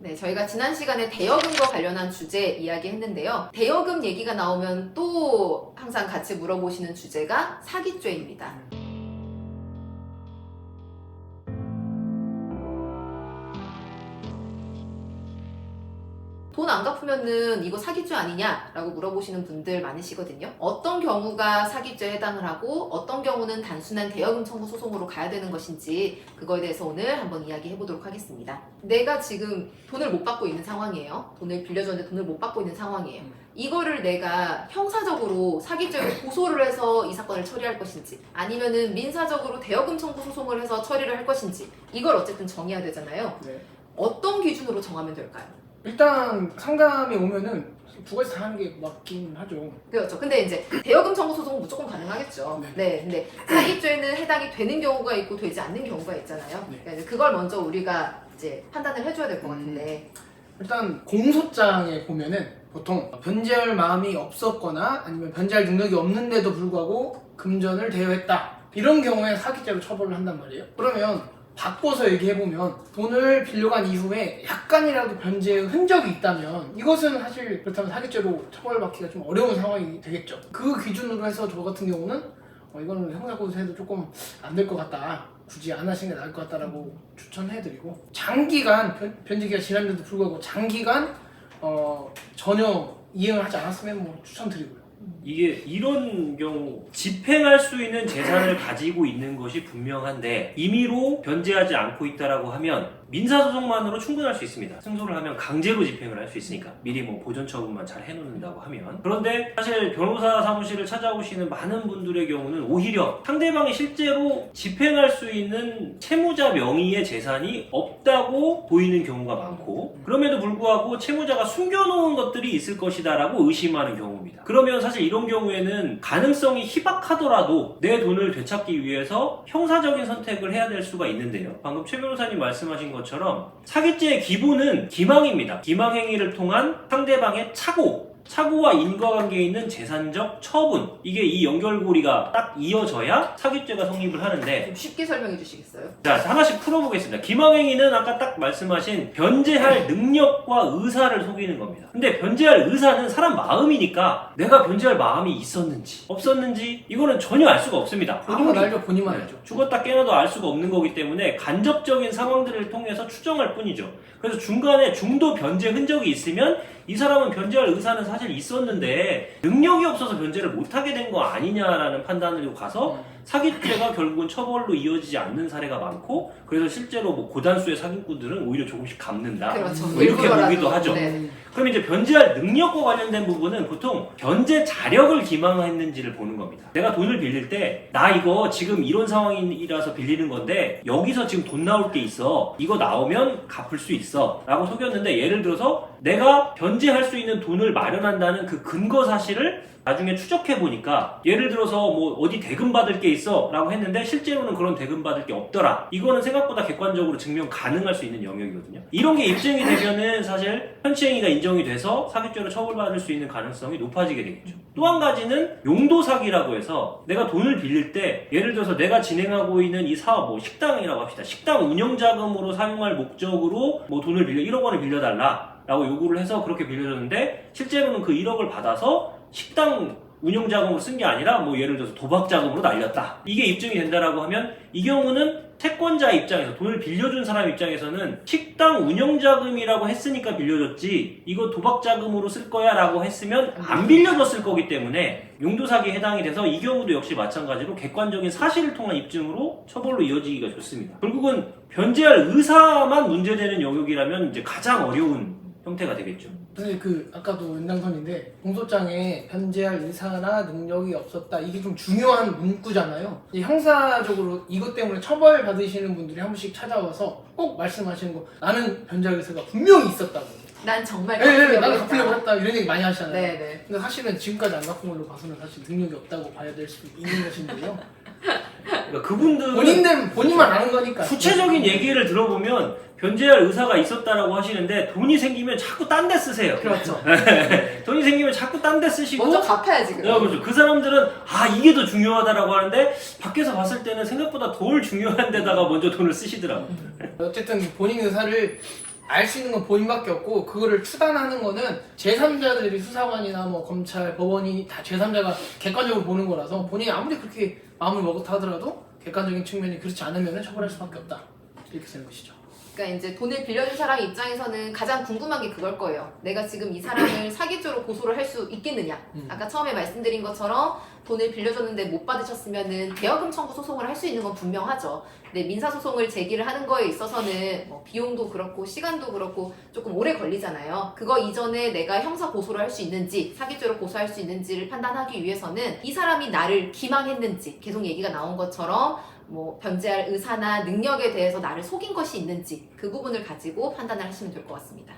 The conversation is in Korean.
네, 저희가 지난 시간에 대여금과 관련한 주제 이야기했는데요. 대여금 얘기가 나오면 또 항상 같이 물어보시는 주제가 사기죄입니다. 돈 안 갚으면은 이거 사기죄 아니냐라고 물어보시는 분들 많으시거든요. 어떤 경우가 사기죄에 해당을 하고 어떤 경우는 단순한 대여금 청구 소송으로 가야 되는 것인지 그거에 대해서 오늘 한번 이야기해 보도록 하겠습니다. 내가 지금 돈을 못 받고 있는 상황이에요. 돈을 빌려줬는데 돈을 못 받고 있는 상황이에요. 이거를 내가 형사적으로 사기죄로 고소를 해서 이 사건을 처리할 것인지 아니면은 민사적으로 대여금 청구 소송을 해서 처리를 할 것인지 이걸 어쨌든 정해야 되잖아요. 네. 어떤 기준으로 정하면 될까요? 일단 상담이 오면은 두 가지 다 하는 게 맞긴 하죠. 그렇죠. 근데 이제 대여금 청구 소송은 무조건 가능하겠죠. 네. 근데 사기죄는 해당이 되는 경우가 있고 되지 않는 경우가 있잖아요. 네. 그러니까 이제 그걸 먼저 우리가 이제 판단을 해줘야 될 것 같은데. 일단 공소장에 보면은 보통 변제할 마음이 없었거나 아니면 변제할 능력이 없는데도 불구하고 금전을 대여했다. 이런 경우에 사기죄로 처벌을 한단 말이에요. 그러면 바꿔서 얘기해보면 돈을 빌려간 이후에 약간이라도 변제의 흔적이 있다면 이것은 사실 그렇다면 사기죄로 처벌받기가 좀 어려운 상황이 되겠죠. 그 기준으로 해서 저 같은 경우는 이거는 형사고소해도 조금 안 될 것 같다. 굳이 안 하시는 게 나을 것 같다라고 추천해드리고 장기간 변제기가 지났는데도 불구하고 장기간 전혀 이행을 하지 않았으면 뭐 추천드리고요. 이게 이런 경우 집행할 수 있는 재산을 가지고 있는 것이 분명한데 임의로 변제하지 않고 있다라고 하면 민사소송만으로 충분할 수 있습니다. 승소를 하면 강제로 집행을 할 수 있으니까 미리 뭐 보존 처분만 잘 해놓는다고 하면. 그런데 사실 변호사 사무실을 찾아오시는 많은 분들의 경우는 오히려 상대방이 실제로 집행할 수 있는 채무자 명의의 재산이 없다고 보이는 경우가 많고 그럼에도 불구하고 채무자가 숨겨놓은 것들이 있을 것이다 라고 의심하는 경우입니다. 그러면 사실 이런 경우에는 가능성이 희박하더라도 내 돈을 되찾기 위해서 형사적인 선택을 해야 될 수가 있는데요. 방금 최 변호사님 말씀하신 것처럼 사기죄의 기본은 기망입니다. 기망행위를 통한 상대방의 착오와 인과관계에 있는 재산적 처분, 이게 이 연결고리가 딱 이어져야 사기죄가 성립을 하는데, 좀 쉽게 설명해 주시겠어요? 자, 하나씩 풀어보겠습니다. 기망행위는 아까 딱 말씀하신 변제할 능력과 의사를 속이는 겁니다. 근데 변제할 의사는 사람 마음이니까 내가 변제할 마음이 있었는지 없었는지 이거는 전혀 알 수가 없습니다. 본인만 알죠, 본인만 알죠. 죽었다 깨어나도 알 수가 없는 거기 때문에 간접적인 상황들을 통해서 추정할 뿐이죠. 그래서 중간에 중도 변제 흔적이 있으면 이 사람은 변제할 의사는 사실 있었는데 능력이 없어서 변제를 못하게 된 거 아니냐라는 판단으로 가서 사기죄가 결국은 처벌로 이어지지 않는 사례가 많고, 그래서 실제로 뭐 고단수의 사기꾼들은 오히려 조금씩 갚는다. 그렇죠. 뭐 이렇게 보기도 하죠. 네. 그럼 이제 변제할 능력과 관련된 부분은 보통 변제 자력을 기망했는지를 보는 겁니다. 내가 돈을 빌릴 때 나 이거 지금 이런 상황이라서 빌리는 건데 여기서 지금 돈 나올 게 있어. 이거 나오면 갚을 수 있어. 라고 속였는데, 예를 들어서 내가 변제할 수 있는 돈을 마련한다는 그 근거 사실을 나중에 추적해보니까, 예를 들어서 뭐 어디 대금 받을 게 있어 라고 했는데 실제로는 그런 대금 받을 게 없더라. 이거는 생각보다 객관적으로 증명 가능할 수 있는 영역이거든요. 이런 게 입증이 되면은 사실 편취행위가 인정이 돼서 사기죄로 처벌받을 수 있는 가능성이 높아지게 되겠죠. 또 한 가지는 용도 사기라고 해서 내가 돈을 빌릴 때, 예를 들어서 내가 진행하고 있는 이 사업, 뭐 식당이라고 합시다. 식당 운영 자금으로 사용할 목적으로 뭐 돈을 빌려 1억 원을 빌려달라 라고 요구를 해서 그렇게 빌려줬는데 실제로는 그 1억을 받아서 식당 운영자금으로 쓴 게 아니라 뭐 예를 들어서 도박자금으로 날렸다. 이게 입증이 된다라고 하면 이 경우는 채권자 입장에서, 돈을 빌려준 사람 입장에서는 식당 운영자금이라고 했으니까 빌려줬지 이거 도박자금으로 쓸 거야 라고 했으면 안 빌려줬을 거기 때문에 용도사기에 해당이 돼서 이 경우도 역시 마찬가지로 객관적인 사실을 통한 입증으로 처벌로 이어지기가 좋습니다. 결국은 변제할 의사만 문제되는 영역이라면 이제 가장 어려운 형태가 되겠죠. 근데 아까도 연장선인데 공소장에 변제할 의사나 능력이 없었다, 이게 좀 중요한 문구잖아요. 형사적으로 이것 때문에 처벌받으시는 분들이 한 번씩 찾아와서 꼭 말씀하시는 거, 나는 변제할 의사가 분명히 있었다고. 난 정말 나는 갚으려고 했다, 이런 얘기 많이 하시잖아요. 네네. 근데 사실은 지금까지 안 갚은 걸로 봐서는 사실 능력이 없다고 봐야 될 수 있는 것인데요. 그러니까 그분들은 본인만 아는 거니까. 구체적인 얘기를 들어보면 변제할 의사가 있었다라고 하시는데 돈이 생기면 자꾸 딴 데 쓰세요. 그렇죠. 돈이 생기면 자꾸 딴 데 쓰시고, 먼저 갚아야지. 그렇죠. 그 사람들은 이게 더 중요하다라고 하는데 밖에서 봤을 때는 생각보다 덜 중요한 데다가 먼저 돈을 쓰시더라고요. 어쨌든 본인 의사를 알 수 있는 건 본인밖에 없고 그거를 추단하는 거는 제3자들이 수사관이나 뭐 검찰, 법원이 다 제3자가 객관적으로 보는 거라서 본인이 아무리 그렇게 마음을 먹었다 하더라도 객관적인 측면이 그렇지 않으면 처벌할 수밖에 없다. 이렇게 되는 것이죠. 그러니까 이제 돈을 빌려준 사람 입장에서는 가장 궁금한 게 그걸 거예요. 내가 지금 이 사람을 사기죄로 고소를 할 수 있겠느냐. 아까 처음에 말씀드린 것처럼 돈을 빌려줬는데 못 받으셨으면은 대여금 청구 소송을 할 수 있는 건 분명하죠. 근데 민사소송을 제기를 하는 거에 있어서는 뭐 비용도 그렇고 시간도 그렇고 조금 오래 걸리잖아요. 그거 이전에 내가 형사 고소를 할 수 있는지 사기죄로 고소할 수 있는지를 판단하기 위해서는 이 사람이 나를 기망했는지 계속 얘기가 나온 것처럼 뭐 변제할 의사나 능력에 대해서 나를 속인 것이 있는지 그 부분을 가지고 판단을 하시면 될 것 같습니다.